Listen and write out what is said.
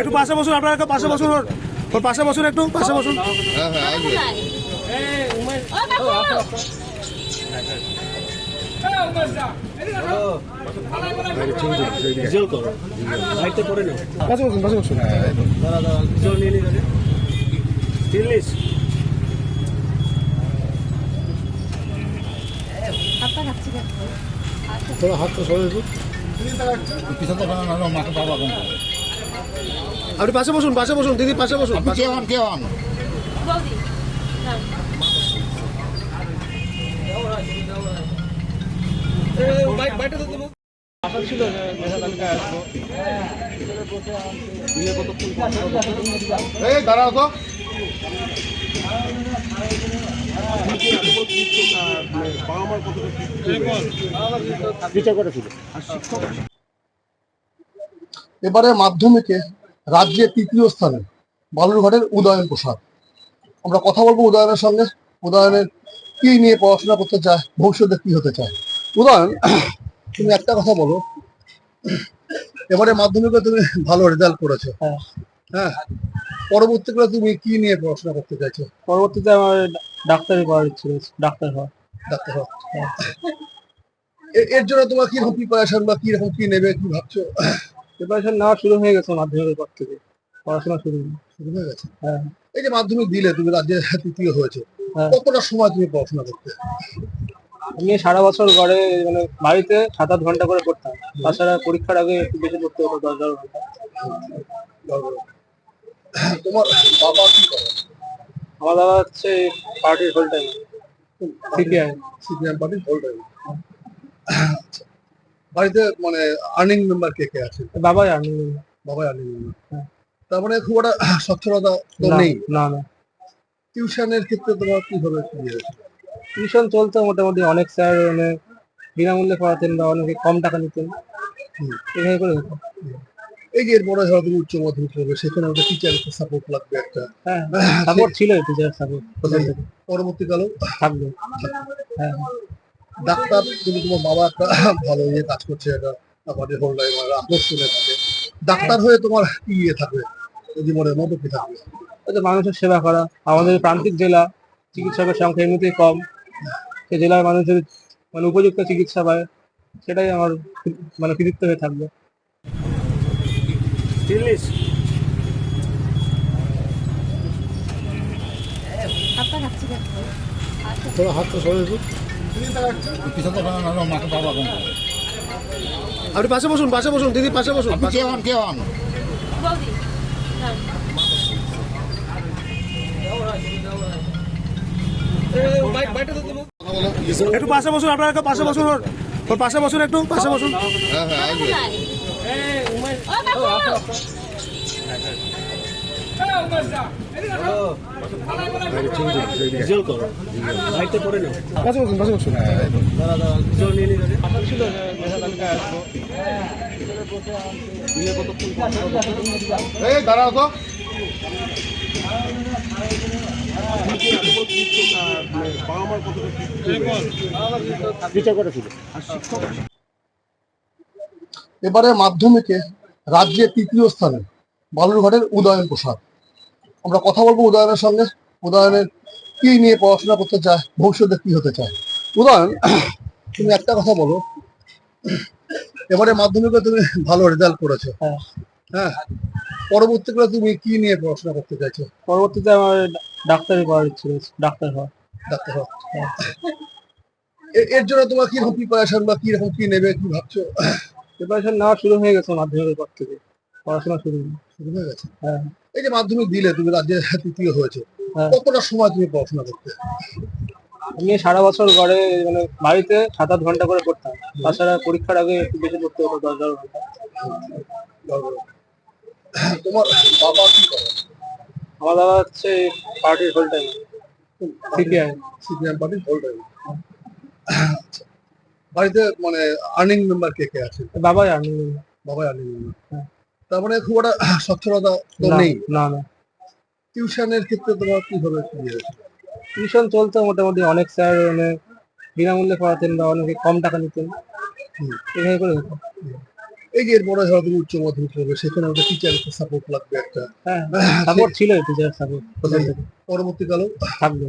একটু পাশে বসুন, আপনারা একটু পাশে বসুন, ওর পাশে বসুন, একটু পাশে বসুন। পাশে বসুন, পাশে বসুন। थोड़ा हाथ तो सर আপনি পাশে বসুন, পাশে বসুন দিদি, পাশে বসুন। দাঁড়াও তো এবারে মাধ্যমিকে রাজ্যে তৃতীয় স্থানে বালুরঘাটের উদয়ন প্রসাদ। আমরা কথা বলবো উদয়নের সঙ্গে। উদয়নের কি নিয়ে পড়াশোনা করতে চায়, ভবিষ্যতে কি হতে চায়। উদয়ন, তুমি একটা কথা বলো, এবারে মাধ্যমিকে তুমি ভালো রেজাল্ট করেছো, হ্যাঁ, পরবর্তীকালে তুমি কি নিয়ে পড়াশোনা করতে চাইছো? পরবর্তীতে আমার ডাক্তারি করার ইচ্ছে রয়েছে, ডাক্তার হওয়া। ডাক্তার হওয়া। এর জন্য তোমার কিরকম প্রিপারেশন বা কিরকম কি নেবে, কি ভাবছো? প্রিপারেশন নেওয়া শুরু হয়ে গেছে মাধ্যমিকের পর থেকে, পড়াশোনা শুরু হয়ে গেছে। হ্যাঁ। এই যে মাধ্যমিক দিলে, তুমি রাজ্যে তৃতীয় হয়েছে, হ্যাঁ। কতটা সময় তুমি পড়াশোনা করতে? আমি সারা বছর ঘরে মানে বাড়িতে 7-8 ঘন্টা করে পড়তাম। তাছাড়া পরীক্ষার আগে একটু বেশি পড়তে হতো, 10-12 ঘন্টা। তোমার বাবা কি করে? আমার বাবা হচ্ছে পার্টির হোল টাইম, সিপিআই। সিপিএম পার্টির হোল টাইম। বাড়িতে মানে আর্নিং মেম্বার কে কে আছে? বাবাই আমি। বাবাই আর্নিং মেম্বার। তার মানে খুব একটা সচ্ছলতা তো নেই। না না। টিউশনের ক্ষেত্রে তোমার কিভাবে টিউশন চলতো মোটামুটি, অনেক স্যার মানে বিনামূল্যে পড়াতেন বা অনেকে কম টাকা নিতেন, এভাবে করে হতো। এই যে এরপরে ধরো তুমি উচ্চ মাধ্যমিক করবে, সেখানে ওটা টিচারের সাপোর্ট লাগবে একটা। হ্যাঁ, সাপোর্ট ছিল, টিচার সাপোর্ট পরবর্তীকালেও থাকবে। হ্যাঁ। ডাক্তার, কিন্তু তোমার বাবা একটা ভালো ইয়ে কাজ করছে, এটা আমাদের হোল টাইম আকর্ষণে থাকে। ডাক্তার হয়ে তোমার কি ইয়ে থাকবে জীবনের মতো, কি থাকবে? ওই যে মানুষের সেবা করা। আমাদের প্রান্তিক জেলা, চিকিৎসকের সংখ্যা এমনিতেই কম। সেই জেলার মানুষ যদি মানে উপযুক্ত চিকিৎসা পায়, সেটাই আমার মানে কৃতিত্ব হয়ে থাকবে। थोड़ा हाथ तो सर আপনি পাশে বসুন, পাশে বসুন দিদি, পাশে বসুন। একটু পাশে বসুন, আপনারা একটু পাশে বসুন, ওর পাশে বসুন, একটু পাশে বসুন। পাশে বসুন, পাশে বসুন। দাঁড়াও তো এবারে মাধ্যমিকে রাজ্যে তৃতীয় স্থানে বালুরঘাটের উদয়ন প্রসাদ। আমরা কথা বলবো উদয়নের সঙ্গে। উদয়নের কি নিয়ে পড়াশোনা করতে চায়, ভবিষ্যতে কি হতে চায়। উদয়ন, তুমি একটা কথা বলো, এবারে মাধ্যমিকে তুমি ভালো রেজাল্ট করেছো, হ্যাঁ, পরবর্তীকালে তুমি কি নিয়ে পড়াশোনা করতে চাইছো? পরবর্তীতে আমার ডাক্তারি করার ইচ্ছে রয়েছে, ডাক্তার হওয়া। ডাক্তার হওয়া। এর জন্য তোমার কিরকম প্রিপারেশন বা কিরকম কি নেবে, কি ভাবছো? প্রিপারেশন নেওয়া শুরু হয়ে গেছে মাধ্যমিকের পর থেকে, পড়াশোনা শুরু হয়ে গেছে। হ্যাঁ। এই যে মাধ্যমিক দিলে, তুমি রাজ্যে তৃতীয় হয়েছে, হ্যাঁ। কতটা সময় তুমি পড়াশোনা করতে? আমি সারা বছর ঘরে মানে বাড়িতে 7-8 ঘন্টা করে পড়তাম। তাছাড়া পরীক্ষার আগে একটু বেশি পড়তে হতো, 10-12 ঘন্টা। তোমার বাবা কি করে? আমার বাবা হচ্ছে পার্টির হোল টাইম, সিপিআই। সিপিএম পার্টির হোল টাইম। বাড়িতে মানে আর্নিং মেম্বার কে কে আছে? বাবাই আমি। বাবাই আর্নিং মেম্বার। তার মানে খুব একটা সচ্ছলতা তো নেই। না না। টিউশনের ক্ষেত্রে তোমার কিভাবে টিউশন চলতো মোটামুটি, অনেক স্যার মানে বিনামূল্যে পড়াতেন বা অনেকে কম টাকা নিতেন, এভাবে করে হতো। এই যে এরপরে ধরো তুমি উচ্চ মাধ্যমিক হবে, সেখানে আমাদের টিচারের সাপোর্ট লাগবে একটা, হ্যাঁ সাপোর্ট ছিল টিচার সাপোর্ট প্রথম থেকে পরবর্তীকালেও থাকবে।